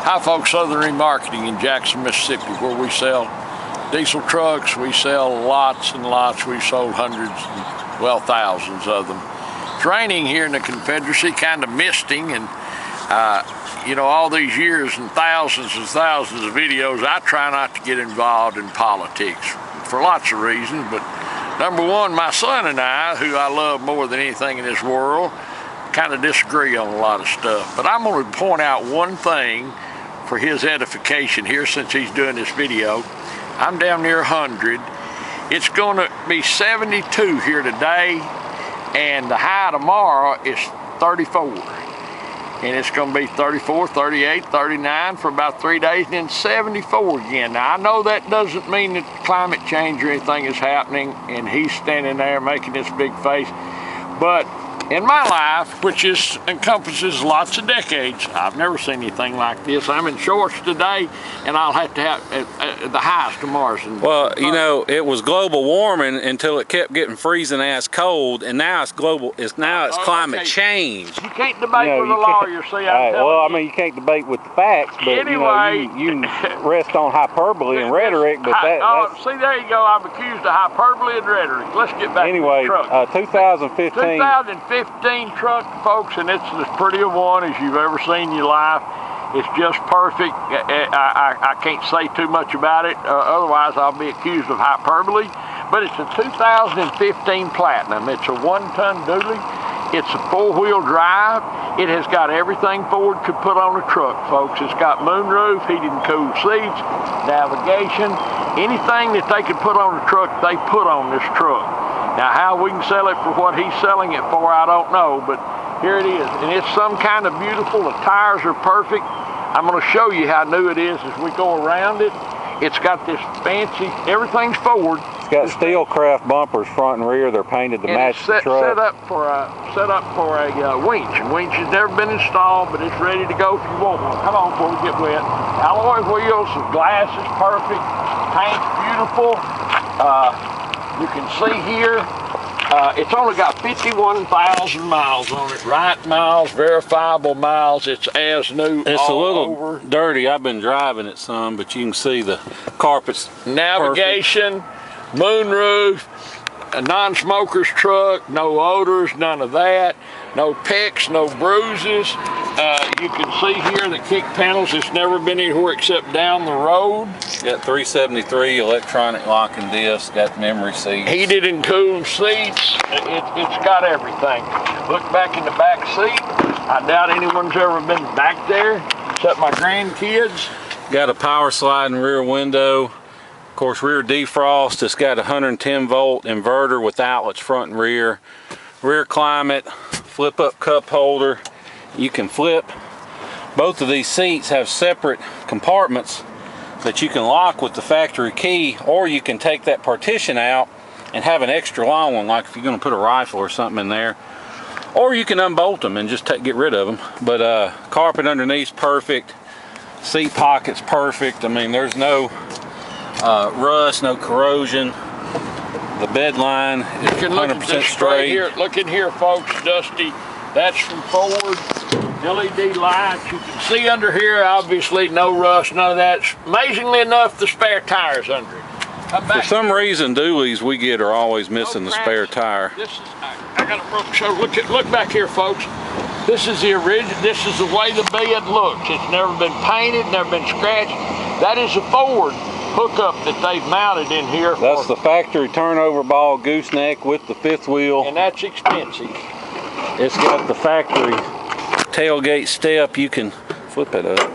Hi folks, Southern Remarketing in Jackson, Mississippi, where we sell diesel trucks. We sell lots and lots. We sold hundreds, well, thousands of them. It's raining here in the Confederacy, kind of misting, and you know, all these years and thousands of videos, I try not to get involved in politics for lots of reasons, but number one, my son and I, who I love more than anything in this world, kind of disagree on a lot of stuff. But I'm going to point out one thing for his edification here, since he's doing this video. I'm down near 100. It's going to be 72 here today, and the high tomorrow is 34. And it's going to be 34, 38, 39 for about 3 days, and then 74 again. Now, I know that doesn't mean that climate change or anything is happening, and he's standing there making this big face, but in my life, which encompasses lots of decades, I've never seen anything like this. I'm in shorts today, and I'll have to have the highs tomorrow. Well, you know, it was global warming until it kept getting freezing ass cold, and now it's global. Now it's climate change. You can't debate with a lawyer. See, well, I mean, you can't debate with the facts, but anyway, you can rest on hyperbole and rhetoric. But see, there you go. I'm accused of hyperbole and rhetoric. Let's get back to the truck. 2015 truck, folks, and it's as pretty a one as you've ever seen in your life. It's just perfect. I can't say too much about it, otherwise I'll be accused of hyperbole. But it's a 2015 Platinum. It's a 1-ton dually. It's a 4-wheel drive. It has got everything Ford could put on a truck, folks. It's got moonroof, heated and cooled seats, navigation, anything that they could put on a truck, they put on this truck. Now, how we can sell it for what he's selling it for, I don't know, but here it is. And it's some kind of beautiful. The tires are perfect. I'm going to show you how new it is as we go around it. It's got this fancy, everything's Ford. It's got steel craft bumpers front and rear. They're painted to match the truck. Set up for a winch. And winch has never been installed, but it's ready to go if you want one. Come on before we get wet. Alloy wheels, the glass is perfect. Paint's beautiful. You can see here, it's only got 51,000 miles on it. Right miles, verifiable miles. It's as new. It's a little dirty. I've been driving it some, but you can see the carpet's navigation, moonroof, a non-smoker's truck, no odors, none of that. No picks, no bruises. You can see here the kick panels, it's never been anywhere except down the road. Got 373 electronic locking discs, got memory seats. Heated and cooled seats. It's got everything. Look back in the back seat. I doubt anyone's ever been back there except my grandkids. Got a power sliding rear window. Of course, rear defrost. It's got a 110-volt inverter with outlets front and rear. Rear climate, flip up cup holder. You can flip. Both of these seats have separate compartments that you can lock with the factory key, or you can take that partition out and have an extra long one, like if you're going to put a rifle or something in there, or you can unbolt them and just get rid of them. But carpet underneath's perfect, seat pockets perfect. I mean, there's no rust, no corrosion. The bed line is 100% straight. Here, look in here, folks, Dusty. That's from Ford. LED lights. You can see under here, obviously, no rust, none of that. Amazingly enough, the spare tire's under it. For some reason, dualies we get are always missing the spare tire. I got a broken shoulder. Look back here, folks. This is the original. This is the way the bed looks. It's never been painted, never been scratched. That is a Ford hookup that they've mounted in here. That's the factory turnover ball gooseneck with the 5th wheel. And that's expensive. It's got the factory tailgate step. You can flip it up.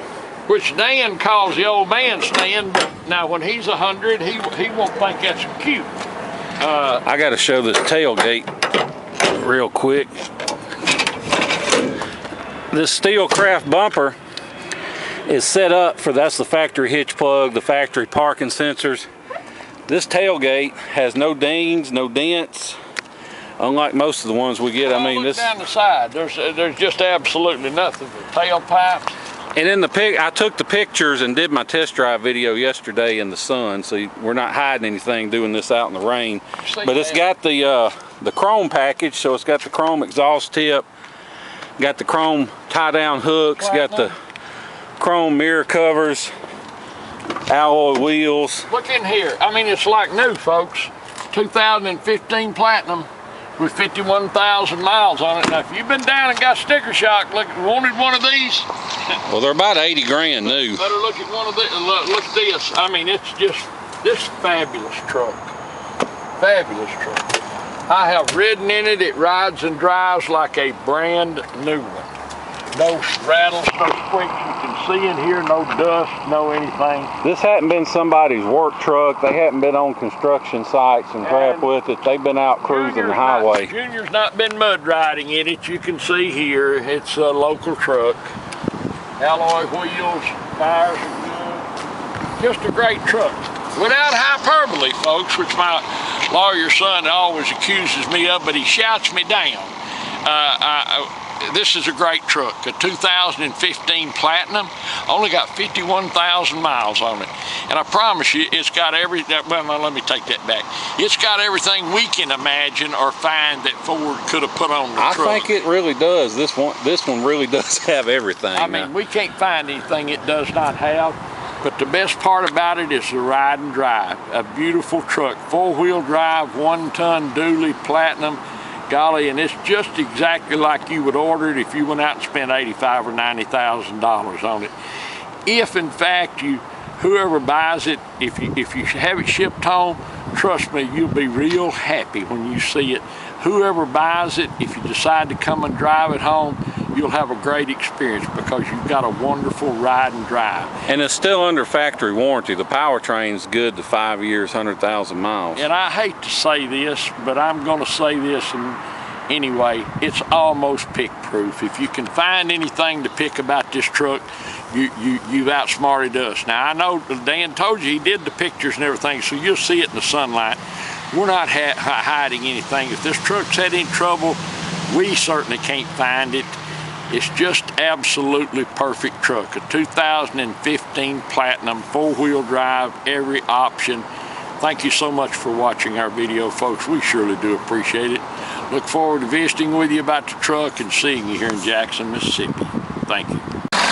Which Dan calls the old man stand, but now when he's 100, he won't think that's cute. I got to show this tailgate real quick. This steel craft bumper is set up for, that's the factory hitch plug, the factory parking sensors. This tailgate has no dings, no dents, unlike most of the ones we get. I mean, this down the side, there's just absolutely nothing. The tailpipes. And in the I took the pictures and did my test drive video yesterday in the sun, so we're not hiding anything doing this out in the rain. But it's got the chrome package, so it's got the chrome exhaust tip, got the chrome tie-down hooks, got the chrome mirror covers, alloy wheels. Look in here. I mean, it's like new, folks. 2015 Platinum with 51,000 miles on it. Now, if you've been down and got sticker shock, wanted one of these. Well, they're about 80 grand new. Better look at one of these. Look at this. I mean, it's just this fabulous truck. Fabulous truck. I have ridden in it. It rides and drives like a brand new one. No rattles, no squeaks you can see in here, no dust, no anything. This hadn't been somebody's work truck. They hadn't been on construction sites and crap with it. They've been out cruising the highway. Junior's not been mud riding in it. You can see here, it's a local truck. Alloy wheels, tires are good. Just a great truck. Without hyperbole, folks, which my lawyer son always accuses me of, but he shouts me down. This is a great truck, a 2015 Platinum, only got 51,000 miles on it. And I promise you, it's got well, no, let me take that back. It's got everything we can imagine or find that Ford could have put on the truck. I think it really does. This one really does have everything. I mean, we can't find anything it does not have. But the best part about it is the ride and drive. A beautiful truck, 4-wheel drive, 1-ton dually Platinum. Golly, and it's just exactly like you would order it if you went out and spent $85,000 or $90,000 on it. If in fact whoever buys it, if you have it shipped home, trust me, you'll be real happy when you see it. Whoever buys it, if you decide to come and drive it home, you'll have a great experience because you've got a wonderful ride and drive. And it's still under factory warranty. The powertrain's good to 5 years, 100,000 miles. And I hate to say this, but I'm going to say this anyway. It's almost pick-proof. If you can find anything to pick about this truck, you've outsmarted us. Now, I know Dan told you he did the pictures and everything, so you'll see it in the sunlight. We're not hiding anything. If this truck's had any trouble, we certainly can't find it. It's just absolutely perfect truck. A 2015 Platinum, 4-wheel drive, every option. Thank you so much for watching our video, folks. We surely do appreciate it. Look forward to visiting with you about the truck and seeing you here in Jackson, Mississippi. Thank you.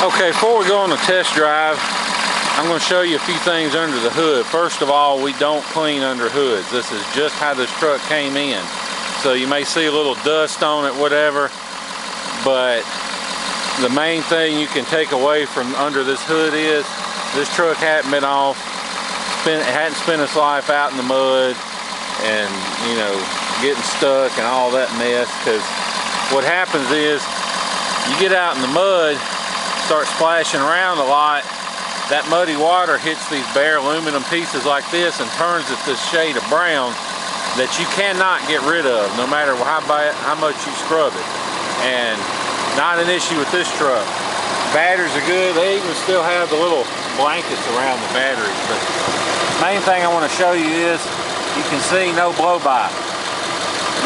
Okay, before we go on the test drive, I'm going to show you a few things under the hood. First of all, we don't clean under hoods. This is just how this truck came in. So you may see a little dust on it, whatever, but the main thing you can take away from under this hood is this truck hadn't been off, it hadn't spent its life out in the mud and, you know, getting stuck and all that mess. Because what happens is you get out in the mud, start splashing around a lot, that muddy water hits these bare aluminum pieces like this and turns it this shade of brown that you cannot get rid of no matter how much you scrub it. And not an issue with this truck. Batteries are good. They even still have the little blankets around the batteries. But main thing I want to show you is you can see no blow by.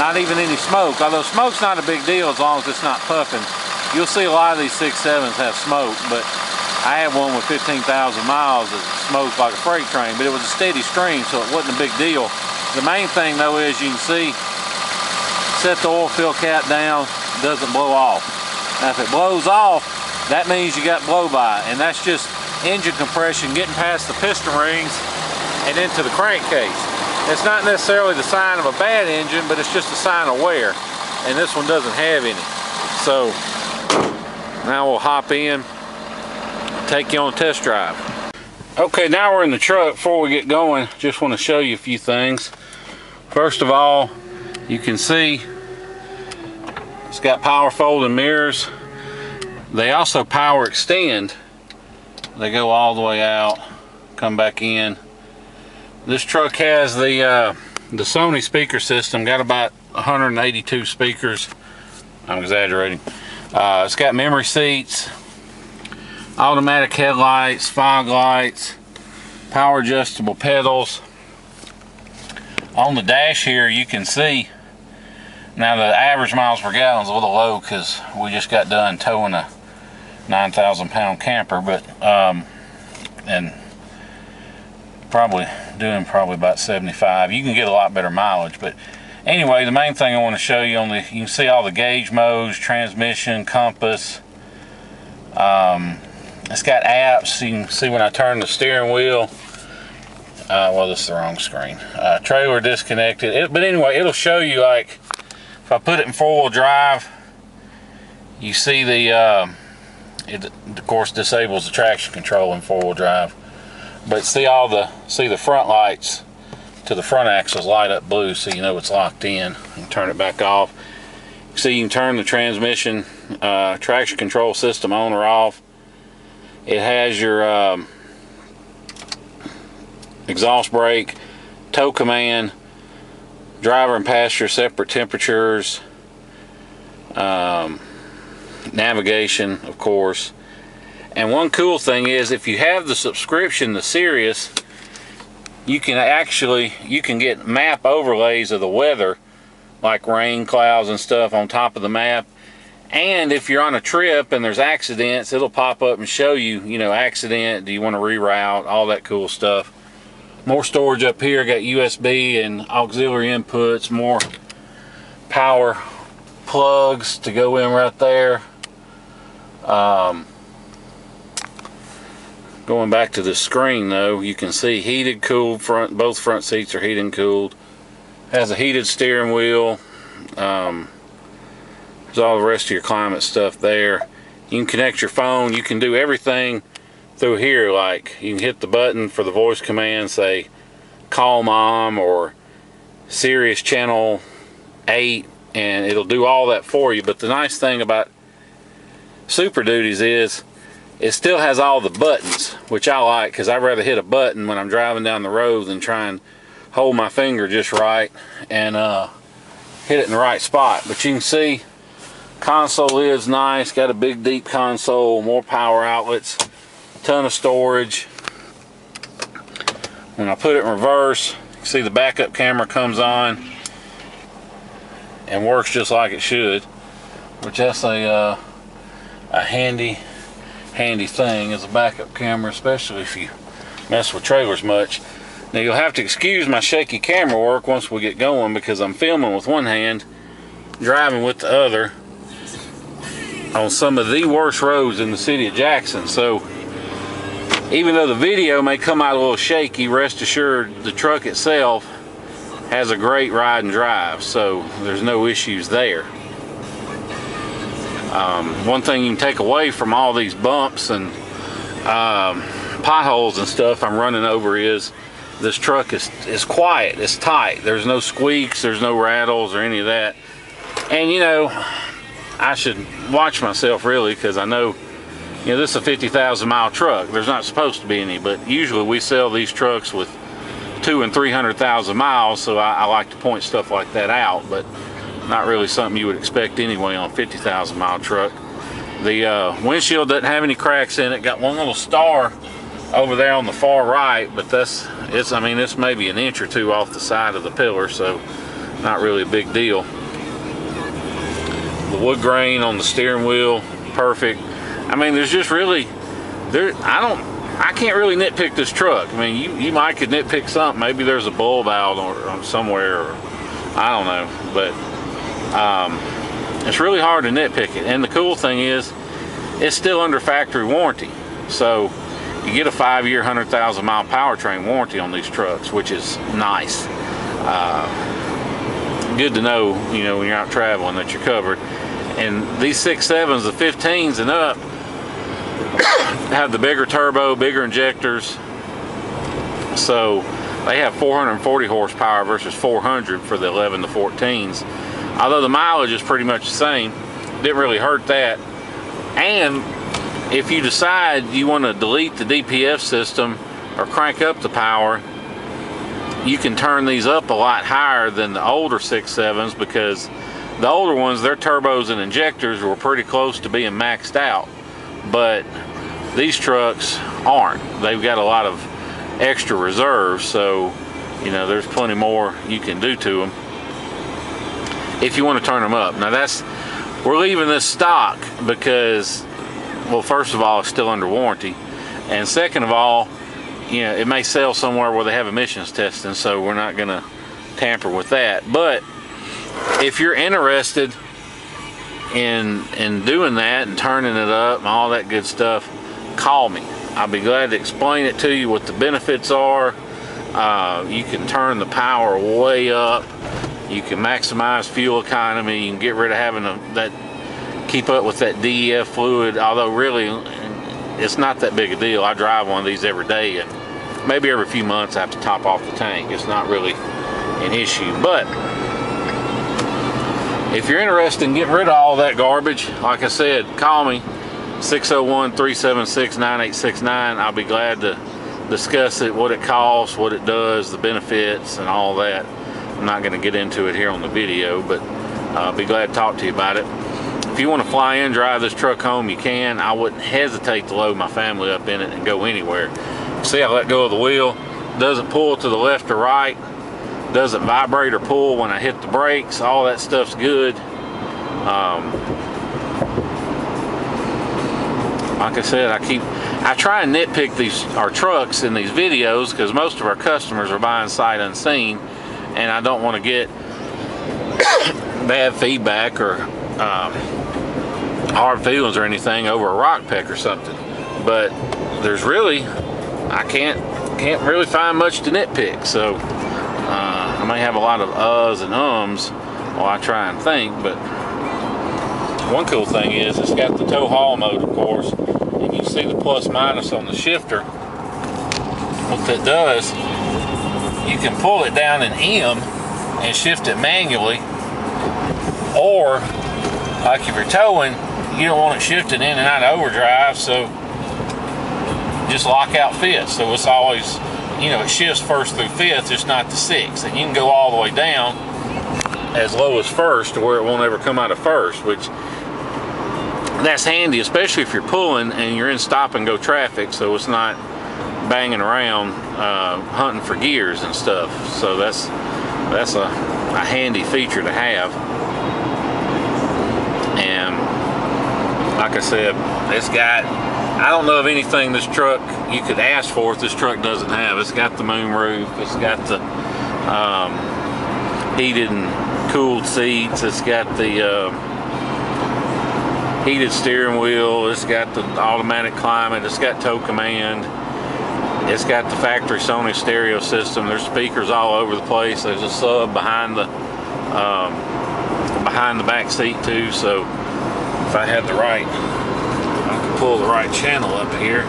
Not even any smoke. Although smoke's not a big deal as long as it's not puffing. You'll see a lot of these 6.7s have smoke, but I had one with 15,000 miles that smoked like a freight train, but it was a steady stream, so it wasn't a big deal. The main thing though is you can see, set the oil fill cap down, it doesn't blow off. Now if it blows off, that means you got blow by, and that's just engine compression getting past the piston rings and into the crankcase. It's not necessarily the sign of a bad engine, but it's just a sign of wear, and this one doesn't have any. So now we'll hop in, take you on a test drive. Okay, now we're in the truck. Before we get going, just want to show you a few things. First of all, you can see it's got power folding mirrors. They also power extend. They go all the way out, come back in. This truck has the Sony speaker system, got about 182 speakers. I'm exaggerating. It's got memory seats, automatic headlights, fog lights, power adjustable pedals. On the dash here you can see, now the average miles per gallon is a little low because we just got done towing a 9,000 pound camper, but and doing about 75. You can get a lot better mileage, but anyway, the main thing I want to show you you can see all the gauge modes, transmission, compass, It's got apps. You can see when I turn the steering wheel. Well, this is the wrong screen. Trailer disconnected. But anyway, it'll show you, like, if I put it in 4-wheel drive, you see the, it of course disables the traction control in 4-wheel drive. But see the front lights to the front axles light up blue, so you know it's locked in. You can turn it back off. See, you can turn the transmission traction control system on or off. It has your exhaust brake, tow command, driver and passenger separate temperatures, navigation, of course. And one cool thing is, if you have the subscription to Sirius, you can get map overlays of the weather, like rain, clouds, and stuff on top of the map. And if you're on a trip and there's accidents, it'll pop up and show you, you know, accident, do you want to reroute, all that cool stuff. More storage up here, got USB and auxiliary inputs, more power plugs to go in right there. Going back to the screen though, you can see heated, cooled front, both front seats are heated and cooled. Has a heated steering wheel. There's all the rest of your climate stuff there. You can connect your phone. You can do everything through here. Like, you can hit the button for the voice command, say call mom or Sirius channel 8, and it'll do all that for you. But the nice thing about Super Duties is it still has all the buttons, which I like, because I'd rather hit a button when I'm driving down the road than try and hold my finger just right and hit it in the right spot. But you can see console is nice, got a big deep console, more power outlets, ton of storage. When I put it in reverse, you can see the backup camera comes on and works just like it should, which that's a handy thing as a backup camera, especially if you mess with trailers much. Now you'll have to excuse my shaky camera work once we get going, because I'm filming with one hand, driving with the other on some of the worst roads in the city of Jackson. So even though the video may come out a little shaky, rest assured the truck itself has a great ride and drive, so there's no issues there. One thing you can take away from all these bumps and potholes and stuff I'm running over is this truck is quiet, it's tight. There's no squeaks, there's no rattles or any of that. And you know, I should watch myself really, because I know, you know, this is a 50,000 mile truck. There's not supposed to be any, but usually we sell these trucks with 200,000 and 300,000 miles, so I like to point stuff like that out, but not really something you would expect anyway on a 50,000 mile truck. The windshield doesn't have any cracks in it. Got one little star over there on the far right, but I mean, it's maybe an inch or two off the side of the pillar, so not really a big deal. The wood grain on the steering wheel, perfect. I mean, there's just really, I can't really nitpick this truck. I mean, you might could nitpick something. Maybe there's a bulb out or somewhere, or I don't know, but it's really hard to nitpick it. And the cool thing is, it's still under factory warranty. So you get a 5-year, 100,000 mile powertrain warranty on these trucks, which is nice. Good to know, you know, when you're out traveling, that you're covered. And these 6.7s, the 15s and up, have the bigger turbo, bigger injectors. So they have 440 horsepower versus 400 for the 11 to 14s. Although the mileage is pretty much the same, didn't really hurt that. And if you decide you want to delete the DPF system or crank up the power, you can turn these up a lot higher than the older 6.7s, because the older ones, their turbos and injectors were pretty close to being maxed out. But these trucks aren't. They've got a lot of extra reserves, so you know, there's plenty more you can do to them if you want to turn them up. Now we're leaving this stock because, well, first of all, it's still under warranty, and second of all, you know, it may sell somewhere where they have emissions testing, so we're not going to tamper with that. But if you're interested in doing that and turning it up and all that good stuff, call me. I'll be glad to explain it to you, what the benefits are. You can turn the power way up. You can maximize fuel economy. You can get rid of having keep up with that DEF fluid, although really it's not that big a deal. I drive one of these every day, and maybe every few months I have to top off the tank. It's not really an issue. But if you're interested in getting rid of all that garbage, like I said, call me, 601-376-9869. I'll be glad to discuss it, what it costs, what it does, the benefits, and all that. I'm not going to get into it here on the video, but I'll be glad to talk to you about it. If you want to fly in, drive this truck home, you can. I wouldn't hesitate to load my family up in it and go anywhere. See, I let go of the wheel. Doesn't pull to the left or right. Doesn't vibrate or pull when I hit the brakes. All that stuff's good. Like I said, I try and nitpick our trucks in these videos because most of our customers are buying sight unseen, and I don't want to get bad feedback or hard feelings or anything over a rock peck or something. But there's really, I can't really find much to nitpick. So I may have a lot of uhs and ums while I try and think. But one cool thing is it's got the tow haul mode, of course, and you see the plus minus on the shifter. What that does, you can pull it down in M and shift it manually, or like if you're towing, you don't want it shifting in and out of overdrive, so just lock out fifth. So it's always, you know, it shifts first through fifth, just not to sixth. And you can go all the way down as low as first to where it won't ever come out of first, which that's handy, especially if you're pulling and you're in stop and go traffic, so it's not banging around hunting for gears and stuff. So that's a handy feature to have. And like I said, it's got, I don't know of anything this truck you could ask for if this truck doesn't have. It's got the moon roof, it's got the heated and cooled seats, it's got the heated steering wheel, it's got the automatic climate, it's got tow command, it's got the factory Sony stereo system. There's speakers all over the place. There's a sub behind the back seat too, so if I had the right, I could pull the right channel up here.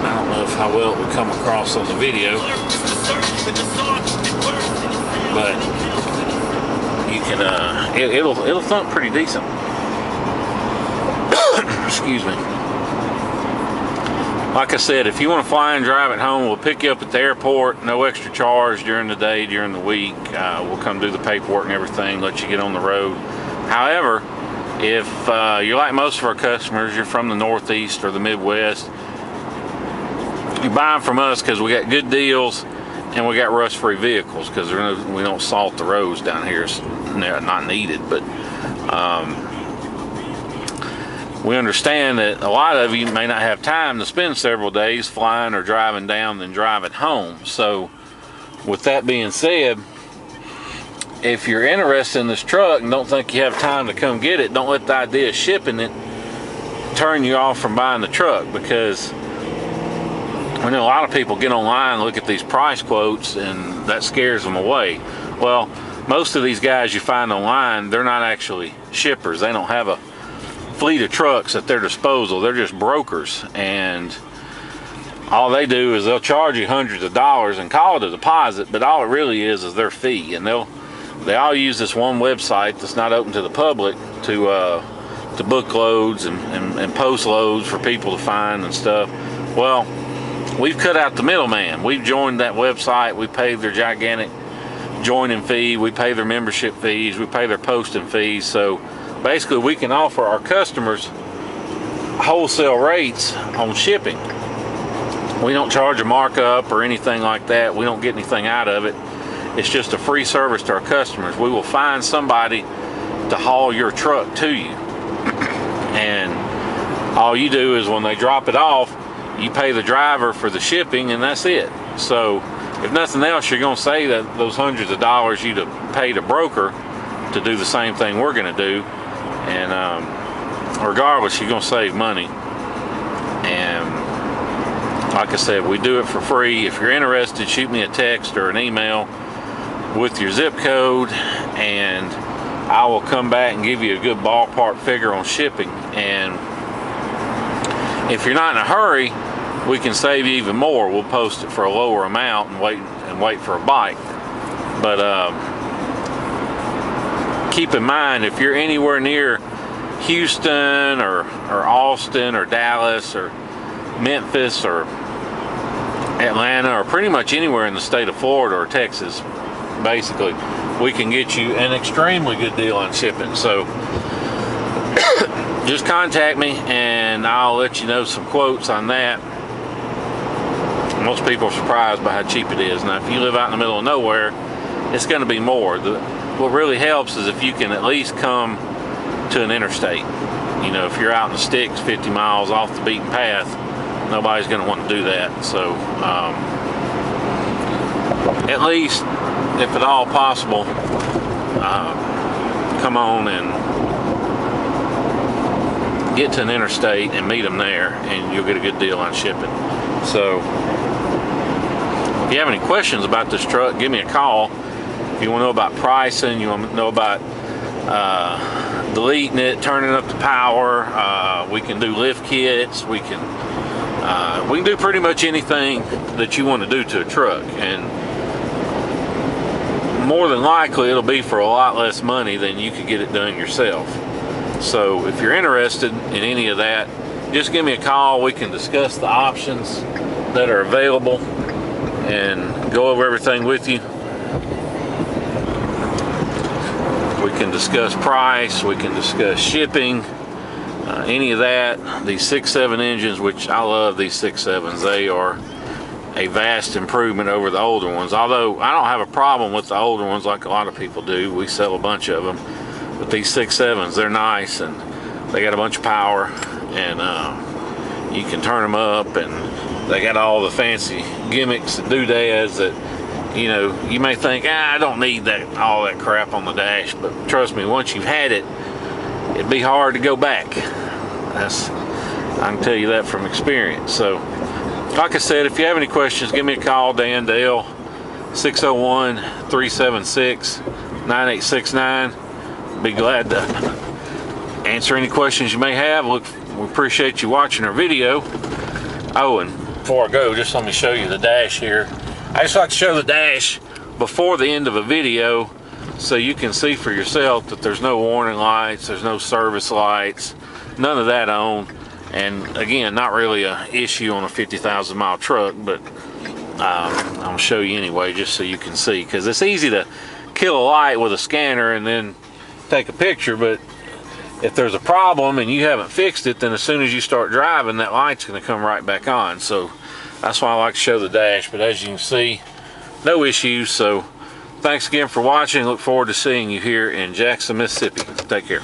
I don't know how well it would come across on the video, but you can it'll thump pretty decent. Excuse me. Like I said, if you want to fly and drive it home, we'll pick you up at the airport. No extra charge during the day, during the week. We'll come do the paperwork and everything, let you get on the road. However, if you're like most of our customers, you're from the Northeast or the Midwest, you're buying from us because we got good deals and we got rust-free vehicles, because we don't salt the roads down here. It's not needed, but we understand that a lot of you may not have time to spend several days flying or driving down then driving home. So with that being said, if you're interested in this truck and don't think you have time to come get it, don't let the idea of shipping it turn you off from buying the truck, because I know a lot of people get online and look at these price quotes and that scares them away. Well, most of these guys you find online, they're not actually shippers. They don't have a fleet of trucks at their disposal. They're just brokers, and all they do is they'll charge you hundreds of dollars and call it a deposit, but all it really is their fee. And they all use this one website that's not open to the public to book loads and post loads for people to find and stuff. Well, we've cut out the middleman. We've joined that website. We pay their gigantic joining fee. We pay their membership fees. We pay their posting fees. So basically, we can offer our customers wholesale rates on shipping. We don't charge a markup or anything like that. We don't get anything out of it. It's just a free service to our customers. We will find somebody to haul your truck to you. And all you do is when they drop it off, you pay the driver for the shipping, and that's it. So if nothing else, you're going to save those hundreds of dollars you to pay the broker to do the same thing we're going to do. And regardless, you're going to save money. Like I said, we do it for free. If you're interested, shoot me a text or an email with your zip code, and I will come back and give you a good ballpark figure on shipping. And if you're not in a hurry, we can save you even more. We'll post it for a lower amount and wait for a bite. But keep in mind, if you're anywhere near Houston or Austin or Dallas or Memphis or Atlanta, or pretty much anywhere in the state of Florida or Texas, basically, we can get you an extremely good deal on shipping. So just contact me and I'll let you know some quotes on that. Most people are surprised by how cheap it is. Now, if you live out in the middle of nowhere, it's going to be more. What really helps is if you can at least come to an interstate. You know, if you're out in the sticks 50 miles off the beaten path, nobody's going to want to do that. So at least, if at all possible, come on and get to an interstate and meet them there, and you'll get a good deal on shipping. So if you have any questions about this truck, give me a call. If you want to know about pricing, you want to know about deleting it, turning up the power, we can do lift kits, we can do pretty much anything that you want to do to a truck, and more than likely it'll be for a lot less money than you could get it done yourself. So if you're interested in any of that, just give me a call. We can discuss the options that are available and go over everything with you. We can discuss price, we can discuss shipping, any of that. These 6.7 engines, which I love these 6.7s, they are a vast improvement over the older ones. Although I don't have a problem with the older ones like a lot of people do. We sell a bunch of them. But these 6.7s, they're nice, and they got a bunch of power, and you can turn them up, and they got all the fancy gimmicks and doodads that, you know, you may think, I don't need all that crap on the dash, but trust me, once you've had it, it'd be hard to go back. I can tell you that from experience. So, like I said, if you have any questions, give me a call, Dan Dale, 601-376-9869. Be glad to answer any questions you may have. Look, we appreciate you watching our video. Oh, and before I go, just let me show you the dash here. I just like to show the dash before the end of a video so you can see for yourself that there's no warning lights, there's no service lights, none of that on. And again, not really an issue on a 50,000 mile truck, but I'll show you anyway just so you can see, because it's easy to kill a light with a scanner and then take a picture, but if there's a problem and you haven't fixed it, then as soon as you start driving, that light's going to come right back on. So that's why I like to show the dash. But as you can see, no issues. So thanks again for watching. Look forward to seeing you here in Jackson, Mississippi. Take care.